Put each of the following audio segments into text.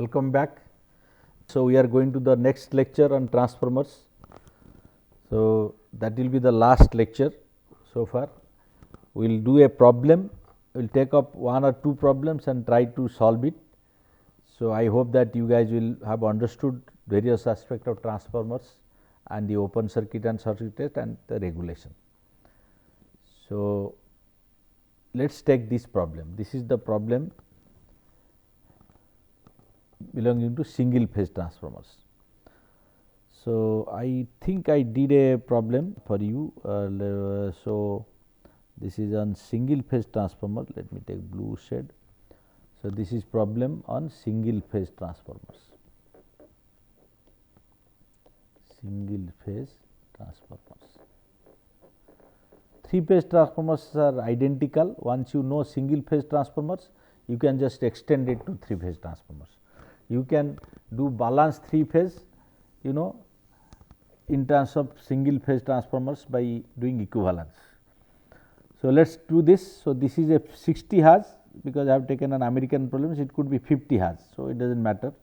Welcome back. So, we are going to the next lecture on transformers. So, that will be the last lecture so far. We will do a problem, we will take up one or two problems and try to solve it. So, I hope that you guys will have understood various aspects of transformers and the open circuit and circuit test and the regulation. So, let us take this problem. This is the problem belonging to single phase transformers. So, I think I did a problem for you. So, this is on single phase transformer. Let me take blue shade. So, this is problem on single phase transformers. Single phase transformers. Three phase transformers are identical. Once you know single phase transformers, you can just extend it to three phase transformers. You can do balanced three phase, in terms of single phase transformers by doing equivalence. So, let us do this. So, this is a 60 Hz, because I have taken an American problems, it could be 50 Hz. So, it does not matter.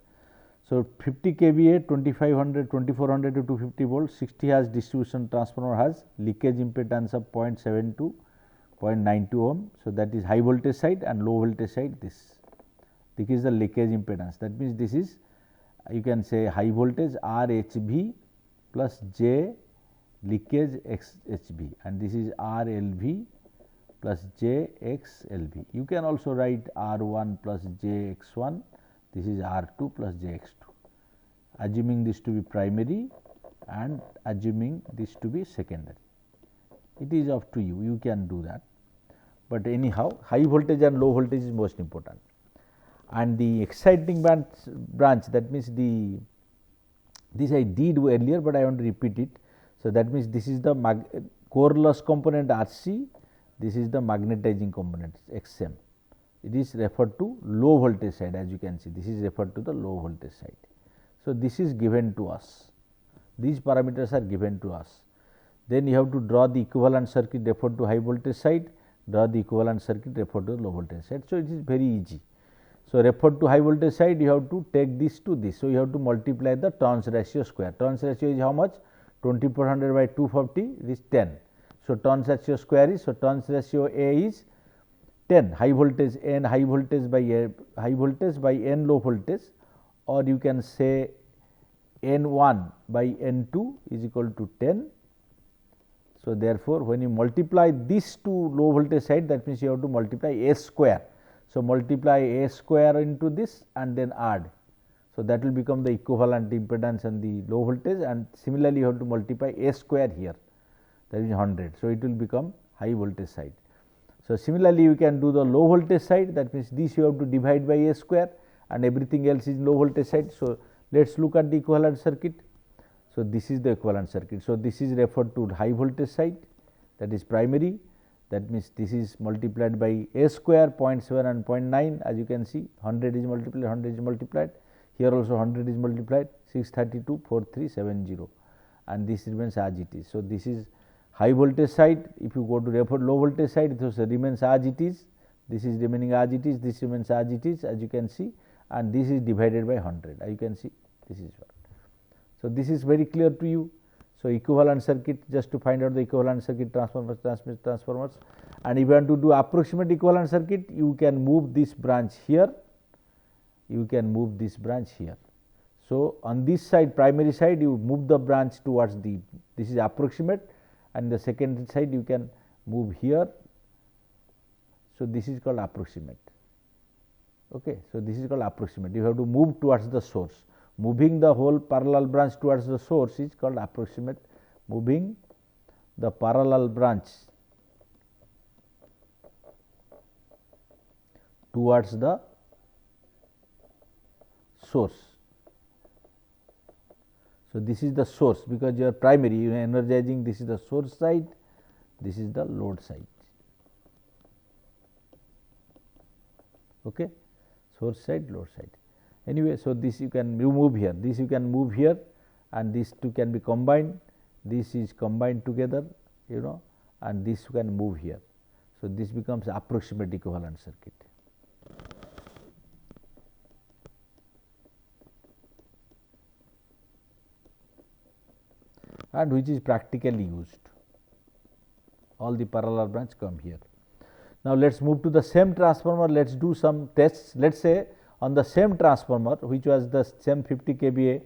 So, 50 kVA, 2500, 2400 to 250 volts, 60 Hz distribution transformer has leakage impedance of 0.7 to 0.92 ohm. So, that is high voltage side, and low voltage side this. This is the leakage impedance. That means, this is you can say high voltage RHV plus J leakage XHV, and this is RLV plus JXLV. You can also write R1 plus JX1, this is R2 plus JX2, assuming this to be primary and assuming this to be secondary. It is up to you, you can do that, but anyhow high voltage and low voltage is most important. And the exciting branch, that means this I did earlier, but I want to repeat it. So, that means this is the core loss component RC, this is the magnetizing component XM. It is referred to low voltage side, as you can see, this is referred to the low voltage side. So, this is given to us, these parameters are given to us. Then you have to draw the equivalent circuit referred to high voltage side, draw the equivalent circuit referred to the low voltage side. So, it is very easy. So, referred to high voltage side, you have to take this to this. So, you have to multiply the turns ratio square. Turns ratio is how much? 2400 by 240, it is 10. So, turns ratio square is, so turns ratio A is 10, high voltage N high voltage by N low voltage, or you can say N1 by N2 is equal to 10. So, therefore, when you multiply this to low voltage side, that means you have to multiply A square. So, multiply A square into this and then add. So, that will become the equivalent impedance and the low voltage, and similarly you have to multiply A square here, that is 100. So, it will become high voltage side. So, similarly you can do the low voltage side, that means this you have to divide by A square and everything else is low voltage side. So, let us look at the equivalent circuit. So, this is the equivalent circuit. So, this is referred to high voltage side, that is primary. That means, this is multiplied by A square 0.7 and 0.9, as you can see 100 is multiplied, 100 is multiplied, here also 100 is multiplied, 632 4370, and this remains as it is. So, this is high voltage side. If you go to refer low voltage side, it also remains as it is, this is remaining as it is, this remains as it is, as you can see, and this is divided by 100, as you can see, this is what. So, this is very clear to you. So, equivalent circuit, just to find out the equivalent circuit transformers, and if you want to do approximate equivalent circuit, you can move this branch here, you can move this branch here. So, on this side, primary side, you move the branch towards this is approximate, and the secondary side you can move here. So, this is called approximate. Okay. So, this is called approximate, you have to move towards the source. Moving the whole parallel branch towards the source is called approximate, moving the parallel branch towards the source. So, this is the source, because you are primary, you are energizing, this is the source side, this is the load side. Okay. Source side, load side. Anyway, so this you can remove here, this you can move here, and these two can be combined, this is combined together, and this you can move here. So, this becomes approximate equivalent circuit. and which is practically used. All the parallel branch come here. Now, let us move to the same transformer. Let us do some tests. Let us say on the same transformer, which was the same 50 kVA,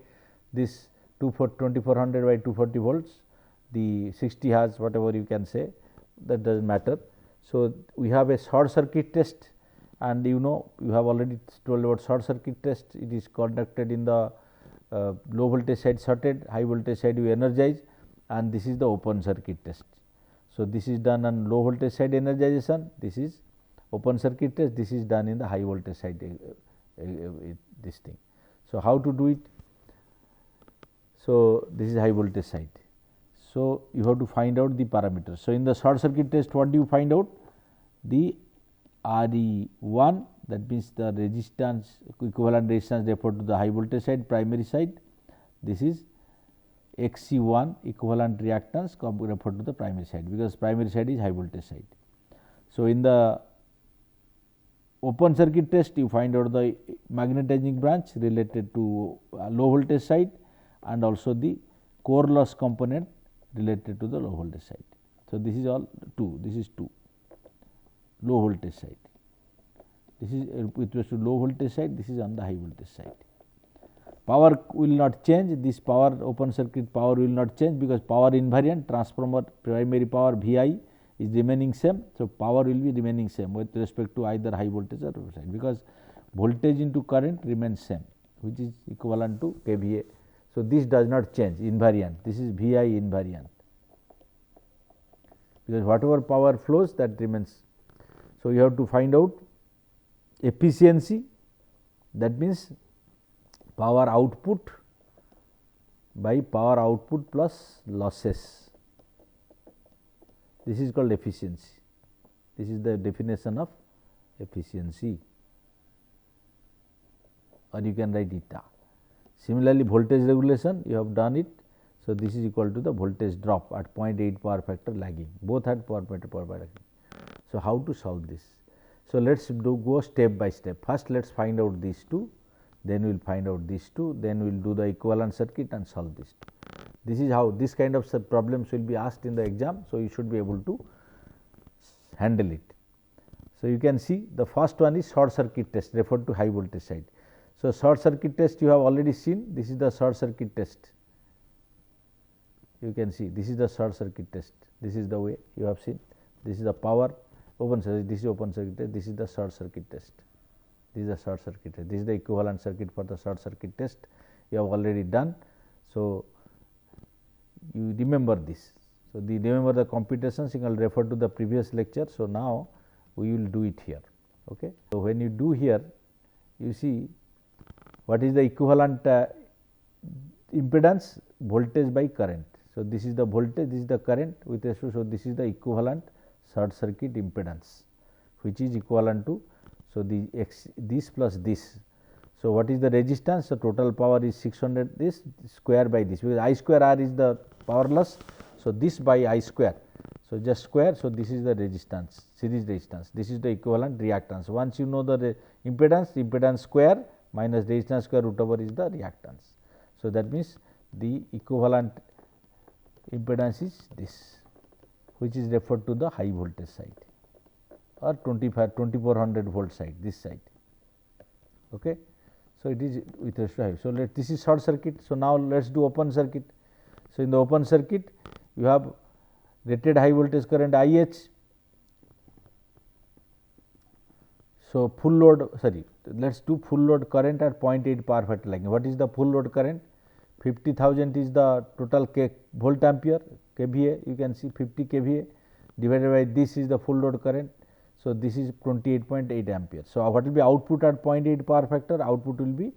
this 2400 by 240 volts, the 60 hertz, whatever you can say, that does not matter. So, we have a short circuit test, and you know, you have already told about short circuit test. It is conducted in the low voltage side shorted, high voltage side you energize, and this is the open circuit test. So, this is done on low voltage side energization, this is open circuit test, this is done in the high voltage side this thing. So, how to do it? So, this is high voltage side. So, you have to find out the parameters. So, in the short circuit test, what do you find out? The RE1, that means the resistance, equivalent resistance referred to the high voltage side, primary side. This is XC1, equivalent reactance referred to the primary side, because primary side is high voltage side. So, in the open circuit test, you find out the magnetizing branch related to low voltage side, and also the core loss component related to the low voltage side. So, this is all 2, this is 2 low voltage side, this is with respect to low voltage side, this is on the high voltage side. Power will not change, this power open circuit power will not change, because power invariant, transformer primary power VI is remaining same. So, power will be remaining same with respect to either high voltage or low side, because voltage into current remains same, which is equivalent to kVA. So, this does not change, invariant, this is VI invariant, because whatever power flows, that remains. So, you have to find out efficiency, that means power output by power output plus losses. This is called efficiency. This is the definition of efficiency, or you can write eta. Similarly, voltage regulation, you have done it. So, this is equal to the voltage drop at 0.8 power factor lagging, both at power factor lagging. So, how to solve this? So, let us go step by step. First, let us find out these two, then we will find out these two, then we will do the equivalent circuit and solve this. This is how this kind of problems will be asked in the exam. So, you should be able to handle it. So, you can see the first one is short circuit test referred to high voltage side. So, short circuit test you have already seen, this is the short circuit test. You can see this is the short circuit test, this is the way you have seen, this is the power open circuit, this is open circuit test, this is the short circuit test, this is the short circuit test, this is the equivalent circuit for the short circuit test you have already done. So, you remember this. So, remember the computations, you can refer to the previous lecture. So, now we will do it here. Okay. So, when you do here, you see what is the equivalent impedance, voltage by current. So, this is the voltage, this is the current with respect to, so this is the equivalent short circuit impedance, which is equivalent to, so the this plus this. So, what is the resistance? So, total power is 600 this square by this, because I square R is the power loss. So, this by I square. So, just square. So, this is the resistance, series resistance, this is the equivalent reactance. Once you know the impedance square minus resistance square root over is the reactance. So, that means the equivalent impedance is this, which is referred to the high voltage side or 2400 volt side, this side. Okay. So, it is with respect to high. So, this is short circuit. So, now let us do open circuit. So, in the open circuit you have rated high voltage current IH. So, full load, sorry, let us do full load current at 0.8 power factor lagging. What is the full load current? 50,000 is the total volt ampere, kVA, you can see 50 kVA divided by this is the full load current. So, this is 28.8 ampere. So, what will be output at 0.8 power factor? Output will be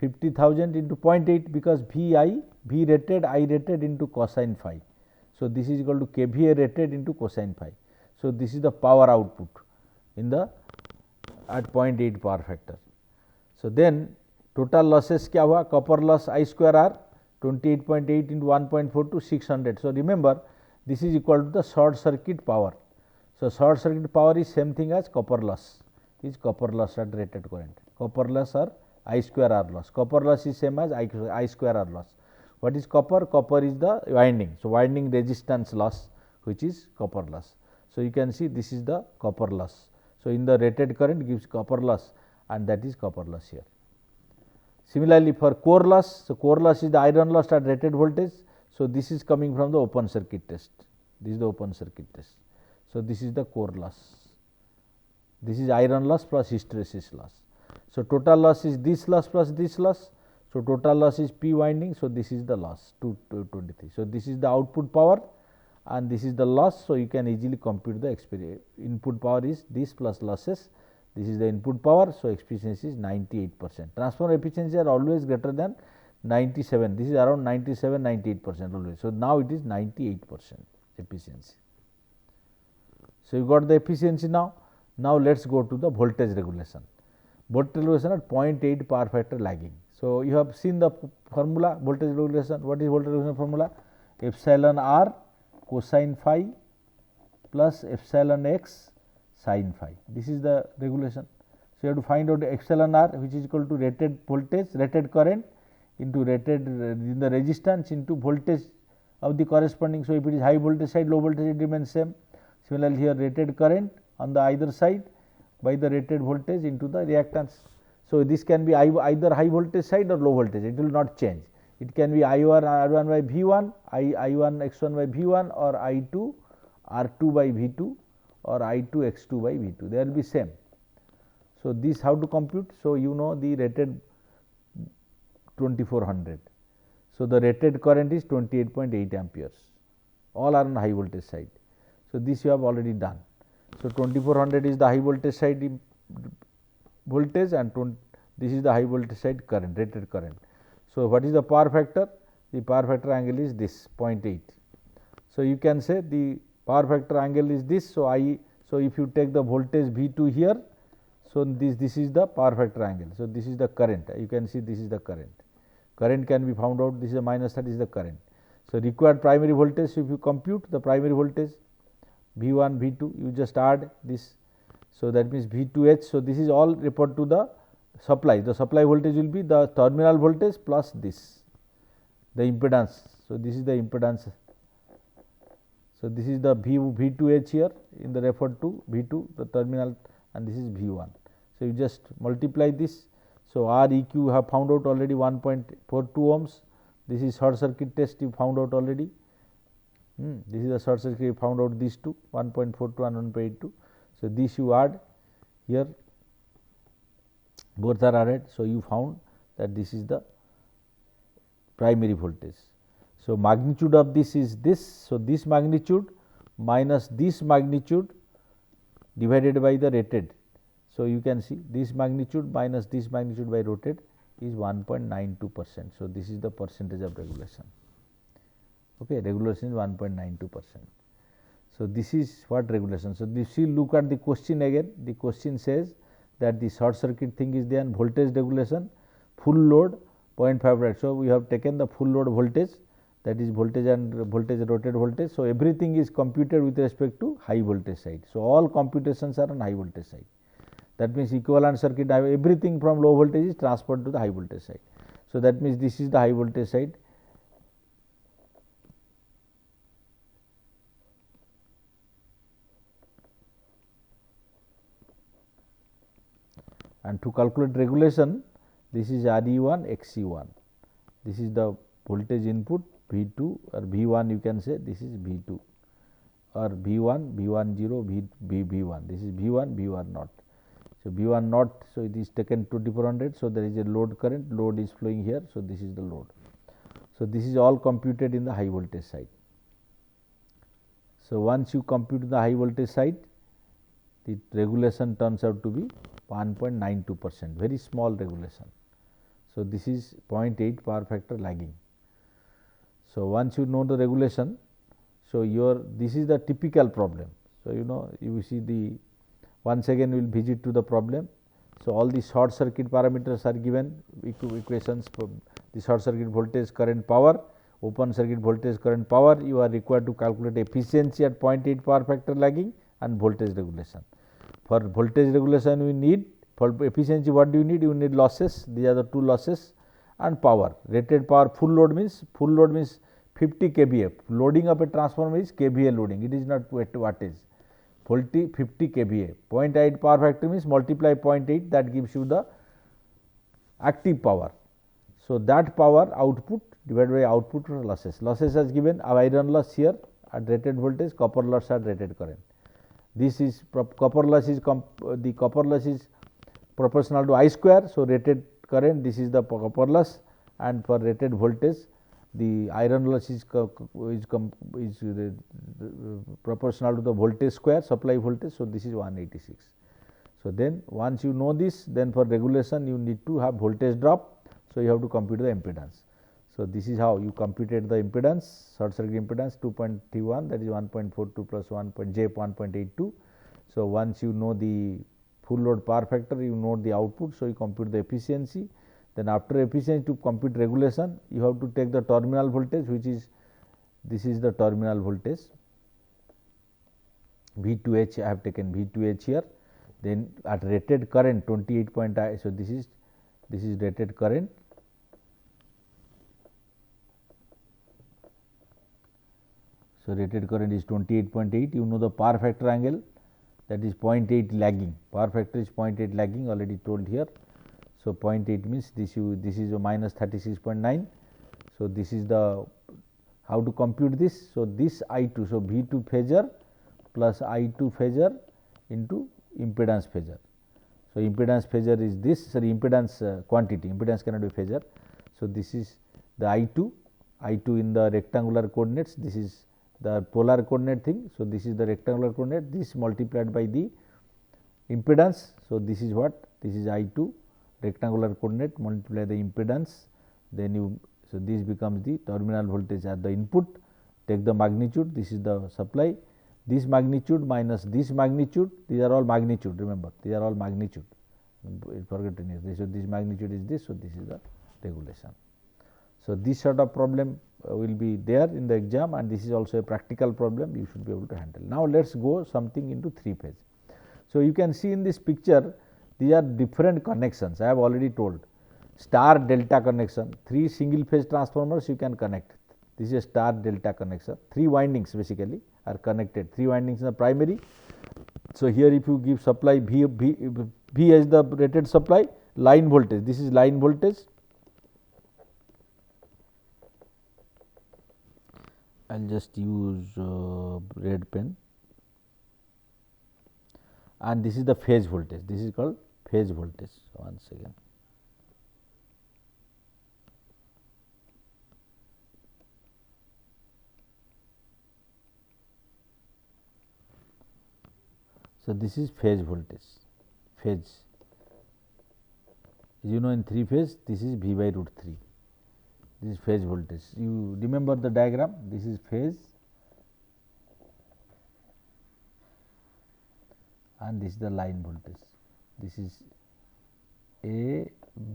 50,000 into 0.8, because V rated, I rated into cosine phi. So, this is equal to kVA rated into cosine phi. So, this is the power output in the at 0.8 power factor. So, then total losses क्या हुआ? Copper loss I square R 28.8 into 1.4 to 600. So, remember this is equal to the short circuit power. So, short circuit power is same thing as copper loss, is copper loss at rated current, copper loss or I square R loss. Copper loss is same as I square R loss. What is copper? Copper is the winding. So, winding resistance loss, which is copper loss. So, you can see this is the copper loss. So, in the rated current gives copper loss, and that is copper loss here. Similarly, for core loss, so core loss is the iron loss at rated voltage. So, this is coming from the open circuit test. This is the open circuit test. So, this is the core loss. This is iron loss plus hysteresis loss. So, total loss is this loss plus this loss. So, total loss is P winding. So, this is the loss 223. So, this is the output power and this is the loss. So, you can easily compute the input power is this plus losses. This is the input power. So, efficiency is 98%. Transformer efficiency are always greater than 97. This is around 97, 98% always. So, now it is 98% efficiency. So, you got the efficiency now. Now, let us go to the voltage regulation. Voltage regulation at 0.8 power factor lagging. So, you have seen the formula voltage regulation. What is voltage regulation formula? Epsilon r cosine phi plus epsilon x sin phi. This is the regulation. So, you have to find out epsilon r, which is equal to rated voltage, rated current into rated in the resistance into voltage of the corresponding. So, if it is high voltage side, low voltage, it remains same. Similarly, here rated current on the either side by the rated voltage into the reactance. So, this can be either high voltage side or low voltage, it will not change. It can be I1 R1 by V1, I1 X1 by V1 or I2 R2 by V2 or I2 X2 by V2, they will be same. So, this how to compute? So, you know the rated 2400. So, the rated current is 28.8 amperes, all are on high voltage side. So, this you have already done. So, 2400 is the high voltage side voltage and this is the high voltage side current, rated current. So, what is the power factor? The power factor angle is this 0.8. So, you can say the power factor angle is this. So, if you take the voltage V2 here, so this is the power factor angle. So, this is the current, you can see this is the current. Current can be found out, this is a minus, that is the current. So, required primary voltage, if you compute the primary voltage V1, V2, you just add this. So, that means V2H. So, this is all referred to the supply. The supply voltage will be the terminal voltage plus this, the impedance. So, this is the impedance. So, this is the V2H here in the referred to V2, the terminal, and this is V1. So, you just multiply this. So, Req you have found out already 1.42 ohms. This is short circuit test you found out already. This is the short circuit you found out these two 1.42 and 1.82. So, this you add here, both are added. So, you found that this is the primary voltage. So, magnitude of this is this. So, this magnitude minus this magnitude divided by the rated. So, you can see this magnitude minus this magnitude by rated is 1.92%. So, this is the percentage of regulation. Okay, regulation is 1.92%. So, this is what regulation. So, if you look at the question again, the question says that the short circuit thing is there and voltage regulation, full load 0.5 volt. So, we have taken the full load voltage, that is voltage and voltage rated voltage. So, everything is computed with respect to high voltage side. So, all computations are on high voltage side. That means equivalent circuit, everything from low voltage is transferred to the high voltage side. So, that means this is the high voltage side. And to calculate regulation, this is RE1, XE1. This is the voltage input V2 or V1, you can say this is V2 or V1, V10, V1. This is V1, V1 naught. So, V1 naught, so it is taken 2400. So, there is a load current, load is flowing here. So, this is the load. So, this is all computed in the high voltage side. So, once you compute the high voltage side, the regulation turns out to be 1.92%, very small regulation. So, this is 0.8 power factor lagging. So, once you know the regulation, so this is the typical problem. So, you see the once again we will visit to the problem. So, all the short circuit parameters are given, equations for the short circuit voltage, current, power, open circuit voltage, current, power. You are required to calculate efficiency at 0.8 power factor lagging and voltage regulation. For voltage regulation we need, for efficiency what do you need? You need losses, these are the two losses, and power. Rated power, full load means 50 kVA. Loading of a transformer is kVA loading, it is not wattage. 50 kVA. 0.8 power factor means multiply 0.8, that gives you the active power. So that power output divided by output losses. Losses as given, iron loss here at rated voltage, copper loss at rated current. This is copper loss is the copper loss is proportional to I square. So rated current, this is the copper loss, and for rated voltage the iron loss is proportional to the voltage square, supply voltage. So this is 186. So then once you know this, then for regulation you need to have voltage drop. So you have to compute the impedance. So this is how you computed the impedance, short circuit impedance 2.31, that is 1.42 plus 1.82. So once you know the full load power factor, you know the output, so you compute the efficiency. Then after efficiency, to compute regulation, you have to take the terminal voltage, which is, this is the terminal voltage V2H. I have taken V2H here. Then at rated current 28.5, so this is rated current. So rated current is 28.8. You know the power factor angle, that is 0.8 lagging. Power factor is 0.8 lagging, already told here. So 0.8 means this is a minus 36.9. So this is the, how to compute this. So this I2, so V2 phasor plus I2 phasor into impedance phasor. So impedance phasor is this, sorry, impedance quantity, impedance cannot be phasor. So this is the I2 in the rectangular coordinates, this is the polar coordinate thing. So this is the rectangular coordinate, this multiplied by the impedance. So this is what, this is I2 rectangular coordinate, multiply the impedance, then you, so this becomes the terminal voltage at the input. Take the magnitude, this is the supply, this magnitude minus this magnitude, these are all magnitude, remember, these are all magnitude, forget anything. So this magnitude is this, so this is the regulation. So this sort of problem will be there in the exam, and this is also a practical problem you should be able to handle. Now let us go something into 3 phase. So you can see in this picture, these are different connections. I have already told, star delta connection, 3 single phase transformers you can connect. This is a star delta connection, 3 windings basically are connected, 3 windings in the primary. So here if you give supply V as the rated supply, line voltage, this is line voltage. I will just use red pen, and this is the phase voltage, this is called phase voltage. Once again, so this is phase voltage, phase, you know in 3 phase this is V by root 3. This is phase voltage. You remember the diagram, this is phase and this is the line voltage. This is A,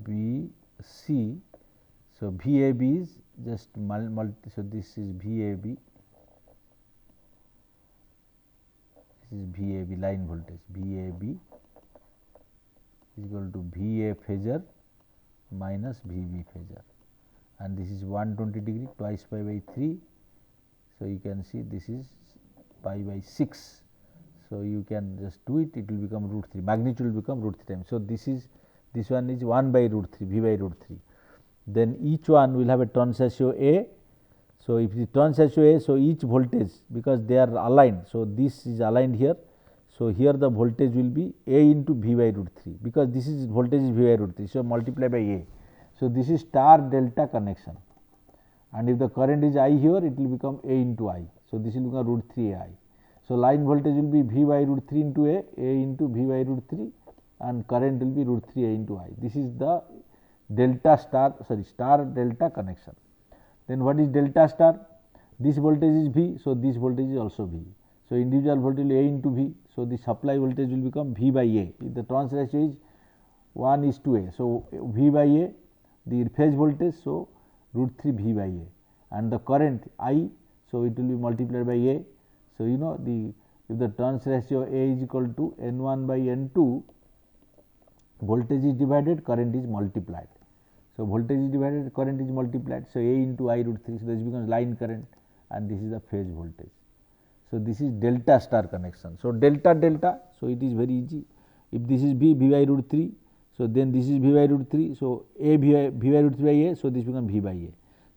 B, C. So VAB is just so this is VAB, this is VAB line voltage, VAB is equal to VA phasor minus VB phasor, and this is 120 degree, twice pi by 3. So you can see this is pi by 6. So you can just do it, it will become root 3, magnitude will become root 3 times. So this one is 1 by root 3, V by root 3. Then each one will have a turns ratio A. So if the turns ratio A, so each voltage, because they are aligned, so this is aligned here. So here the voltage will be A into V by root 3, because this is voltage is V by root 3. So multiply by A. So this is star delta connection, and if the current is I here, it will become A into I. So this will become root 3 AI. So line voltage will be V by root 3 into A into V by root 3, and current will be root 3 A into I. This is the delta star, sorry, star delta connection. Then what is delta star? This voltage is V, so this voltage is also V. So individual voltage A into V. So the supply voltage will become V by A. If the turns ratio is 1:A, so V by A, the phase voltage, so root 3 V by A, and the current I, so it will be multiplied by A. So you know if the turns ratio A is equal to N1 by N2, voltage is divided, current is multiplied. So, voltage is divided, current is multiplied. So, A into I root 3. So, this becomes line current and this is the phase voltage. So, this is delta star connection. So, delta delta. So, it is very easy. If this is V by root 3. So, then this is V by root 3. So, A V by root 3 by A. So, this becomes V by A.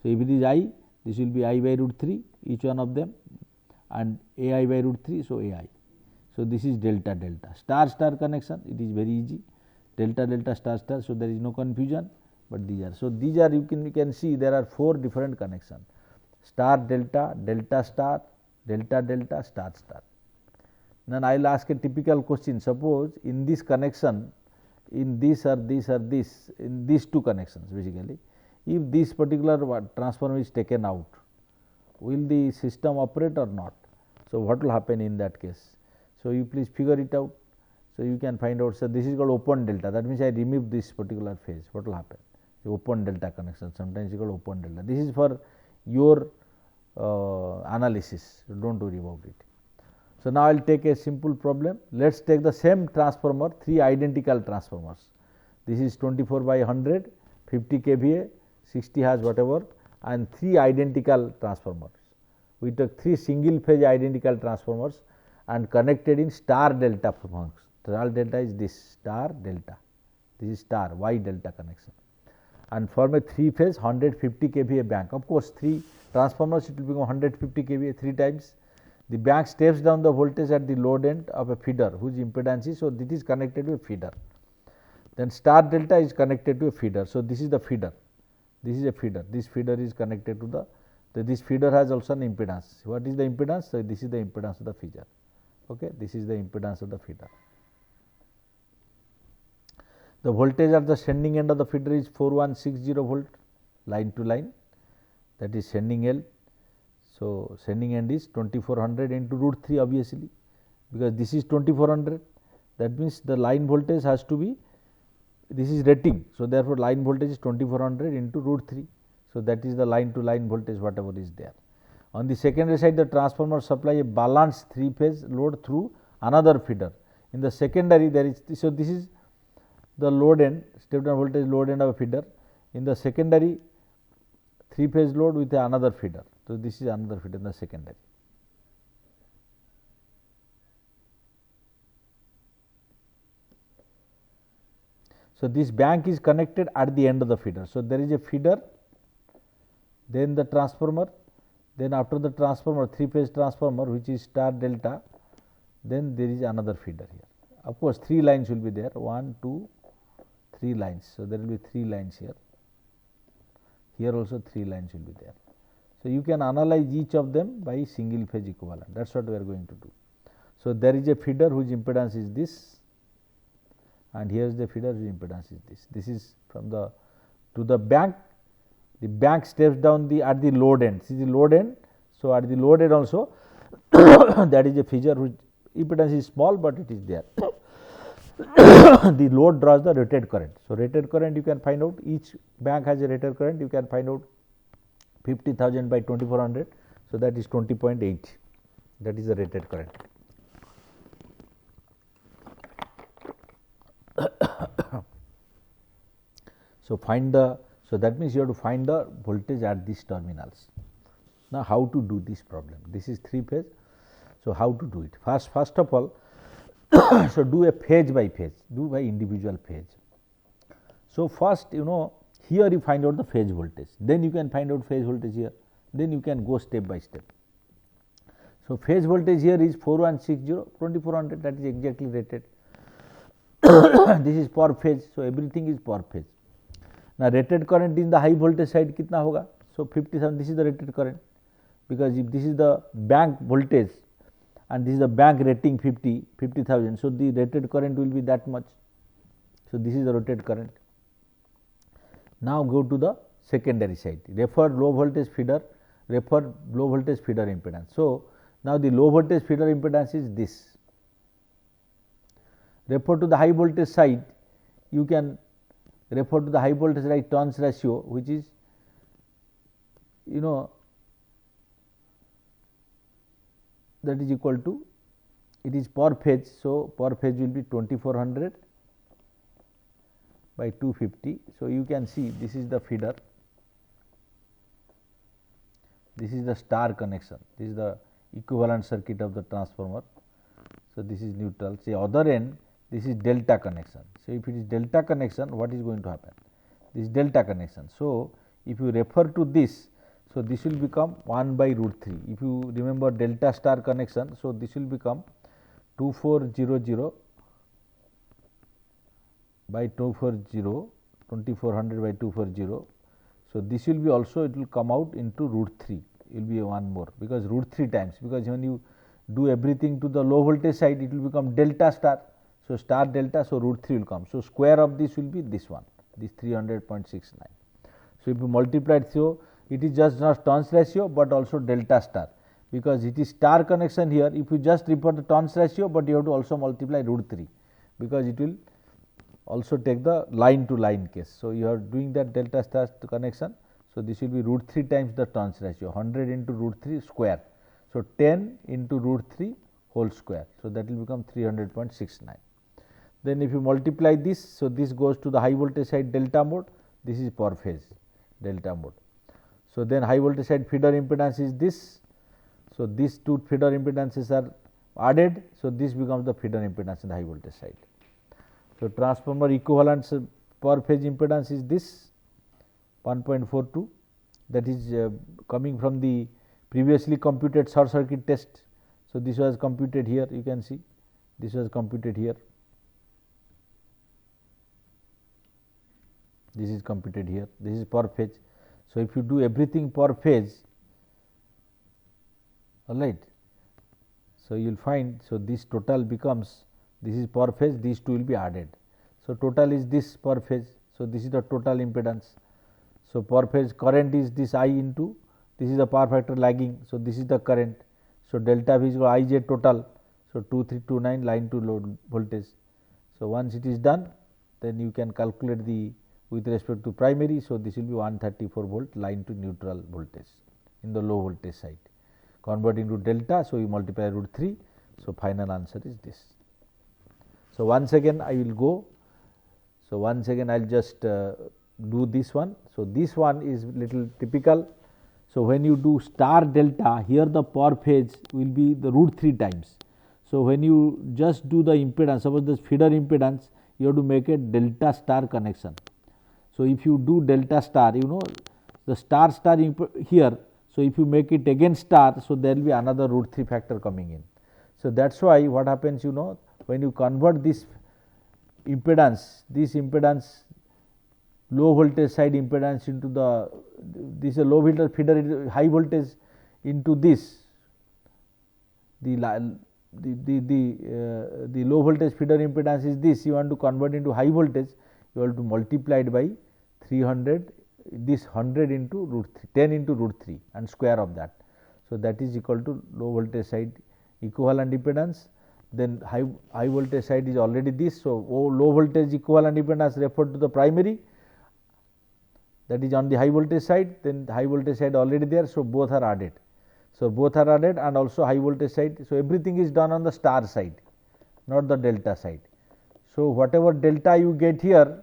So, if it is I, this will be I by root 3 each one of them and AI by root 3. So, AI. So, this is delta delta. Star star connection, it is very easy. Delta delta star star. So, there is no confusion, but these are. So, these are you can see there are 4 different connections: star delta, delta star, delta delta, star star. Then I will ask a typical question. Suppose in this connection, in this or this or this, in these 2 connections basically, if this particular transformer is taken out, will the system operate or not? So, what will happen in that case? So, you please figure it out. So, you can find out. So, this is called open delta, that means I remove this particular phase, what will happen? The open delta connection, sometimes it is called open delta. This is for your analysis, do not worry about it. So, now I will take a simple problem. Let us take the same transformer, 3 identical transformers. This is 24 by 100, 50 kVA, 60 Hz whatever, and 3 identical transformers. We took 3 single phase identical transformers and connected in star delta function. Star delta is this star delta, this is star Y delta connection, and form a 3 phase 150 kVA bank. Of course, 3 transformers, it will become 150 kVA 3 times. The bank steps down the voltage at the load end of a feeder whose impedance is. So, this is connected to a feeder. Then star delta is connected to a feeder. So, this is the feeder, this is a feeder, this feeder is connected to this feeder has also an impedance. What is the impedance? So, this is the impedance of the feeder. Okay, this is the impedance of the feeder. The voltage at the sending end of the feeder is 4160 volt line to line, that is sending L. So, sending end is 2400 into root 3 obviously, because this is 2400, that means the line voltage has to be, this is rating. So, therefore, line voltage is 2400 into root 3. So, that is the line to line voltage whatever is there. On the secondary side, the transformer supply a balanced 3 phase load through another feeder. In the secondary there is, so this is the load end, step down voltage load end of a feeder. In the secondary 3 phase load with another feeder. So, this is another feeder in the secondary. So, this bank is connected at the end of the feeder. So, there is a feeder, then the transformer, then after the transformer 3 phase transformer which is star delta, then there is another feeder here. Of course, 3 lines will be there, 1, 2, 3 lines. So, there will be 3 lines here, here also 3 lines will be there. So, you can analyze each of them by single phase equivalent, that is what we are going to do. So, there is a feeder whose impedance is this, and here is the feeder whose impedance is this. This is from the to the bank. The bank steps down at the load end. This is the load end. So, at the load end also that is a feature whose impedance is small, but it is there. The load draws the rated current. So, rated current you can find out, each bank has a rated current, you can find out 50,000 by 2400. So, that is 20.8, that is the rated current. So, find the, so that means you have to find the voltage at these terminals. Now, how to do this problem? This is 3 phase. So, how to do it? First of all, so do a phase by phase, do by individual phase. So, first here you find out the phase voltage, then you can find out phase voltage here, then you can go step by step. So, phase voltage here is 4160, 2400, that is exactly rated. This is per phase. So, everything is per phase. Now, rated current in the high voltage side kitna hoga? So, 57, this is the rated current, because if this is the bank voltage and this is the bank rating 50,000. So, the rated current will be that much. So, this is the rated current. Now, go to the secondary side, refer low voltage feeder, refer low voltage feeder impedance. So, now the low voltage feeder impedance is this. Refer to the high voltage side, you can refer to the high voltage side turns ratio, which is that is equal to, it is per phase. So, per phase will be 2400 by 250. So, you can see this is the feeder, this is the star connection, this is the equivalent circuit of the transformer. So, this is neutral. Say other end, this is delta connection. So, if it is delta connection, what is going to happen? This is delta connection. So, if you refer to this, so this will become 1 by root 3. If you remember delta star connection, so this will become 2400 by 240, 2400 by 240. So, this will be also, it will come out into root 3, it will be one more, because root 3 times, because when you do everything to the low voltage side, it will become delta star. So, star delta, so root 3 will come. So, square of this will be this one, this 300.69. So, if you multiply it, so it is just not turns ratio, but also delta star, because it is star connection here. If you just report the turns ratio, but you have to also multiply root 3, because it will also take the line to line case. So, you are doing that delta star connection. So, this will be root 3 times the turns ratio, 100 into root 3 square. So, 10 into root 3 whole square. So, that will become 300.69. Then if you multiply this, so this goes to the high voltage side delta mode, this is per phase delta mode. So, then high voltage side feeder impedance is this. So, these two feeder impedances are added. So, this becomes the feeder impedance in the high voltage side. So, transformer equivalent per phase impedance is this 1.42, that is coming from the previously computed short circuit test. So, this was computed here, you can see this was computed here, this is computed here, this is per phase. So, if you do everything per phase, all right. So, you will find, so this total becomes, this is per phase, these two will be added. So, total is this per phase. So, this is the total impedance. So, per phase current is this I into, this is the power factor lagging. So, this is the current. So, delta V is equal to I j total. So, 2329 line to load voltage. So, once it is done, then you can calculate the with respect to primary. So, this will be 134 volt line to neutral voltage in the low voltage side, converting to delta. So, you multiply root 3. So, final answer is this. So, once again I will go. So, once again I will just do this one. So, this one is little typical. So, when you do star delta, here the per phase will be the root 3 times. So, when you just do the impedance, suppose this feeder impedance, you have to make a delta star connection. So, if you do delta star, you know the star here. So, if you make it again star, so there will be another root 3 factor coming in. So, that is why what happens, you know, when you convert this impedance, low voltage side impedance into the, this is a low voltage feeder, high voltage into this, the low voltage feeder impedance is this, you want to convert into high voltage, you have to multiply it by 300, this 100 into root 3, 10 into root 3 and square of that. So, that is equal to low voltage side equivalent impedance. Then high voltage side is already this. So, low voltage equivalent impedance referred to the primary, that is on the high voltage side, then high voltage side already there. So, both are added. So, both are added and also high voltage side. So, everything is done on the star side, not the delta side. So, whatever delta you get here,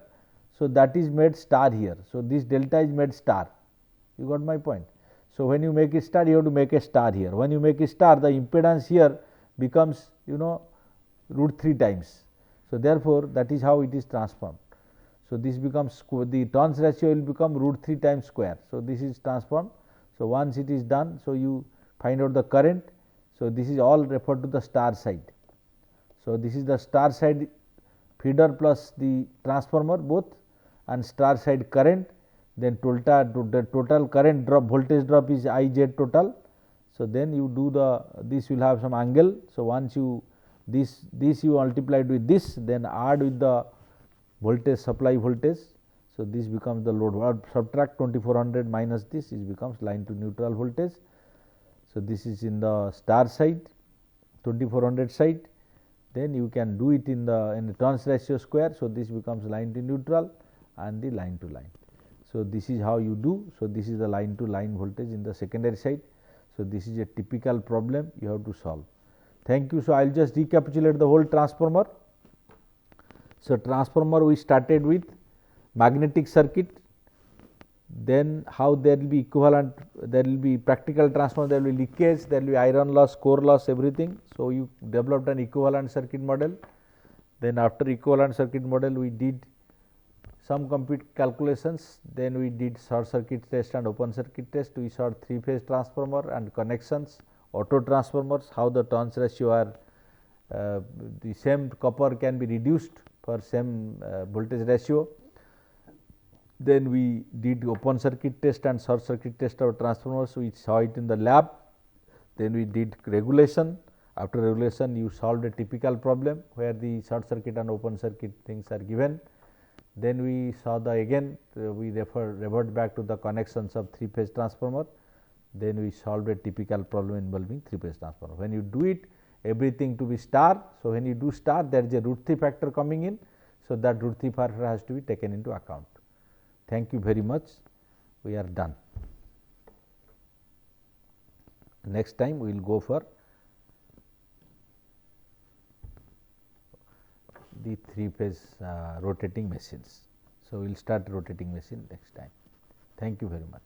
so that is made star here. So, this delta is made star, you got my point. So, when you make a star, you have to make a star here. When you make a star, the impedance here becomes, you know, root 3 times. So, therefore, that is how it is transformed. So, this becomes, the turns ratio will become root 3 times square. So, this is transformed. So, once it is done, so you find out the current. So, this is all referred to the star side. So, this is the star side feeder plus the transformer both, and star side current, then the total current drop, voltage drop is I j total. So, then you do the, this will have some angle. So, once you this you multiplied with this, then add with the voltage supply voltage. So, this becomes the load, or subtract 2400 minus this, it becomes line to neutral voltage. So, this is in the star side 2400 side, then you can do it in the turns ratio square. So, this becomes line to neutral and the line to line. So, this is how you do. So, this is the line to line voltage in the secondary side. So, this is a typical problem you have to solve. Thank you. So, I will just recapitulate the whole transformer. So, transformer we started with magnetic circuit, then how there will be equivalent, there will be practical transformer, there will be leakage, there will be iron loss, core loss, everything. So, you developed an equivalent circuit model. Then after equivalent circuit model, we did some compute calculations, then we did short circuit test and open circuit test. We saw 3-phase transformer and connections, auto transformers, how the turns ratio are the same copper can be reduced for same voltage ratio. Then we did open circuit test and short circuit test of transformers, we saw it in the lab. Then we did regulation. After regulation, you solved a typical problem where the short circuit and open circuit things are given. Then we saw the again we revert back to the connections of 3-phase transformer. Then we solved a typical problem involving 3-phase transformer. When you do it, everything to be star. So, when you do star, there is a root 3 factor coming in. So, that root 3 factor has to be taken into account. Thank you very much. We are done. Next time we will go for the 3-phase rotating machines. So, we will start rotating machine next time. Thank you very much.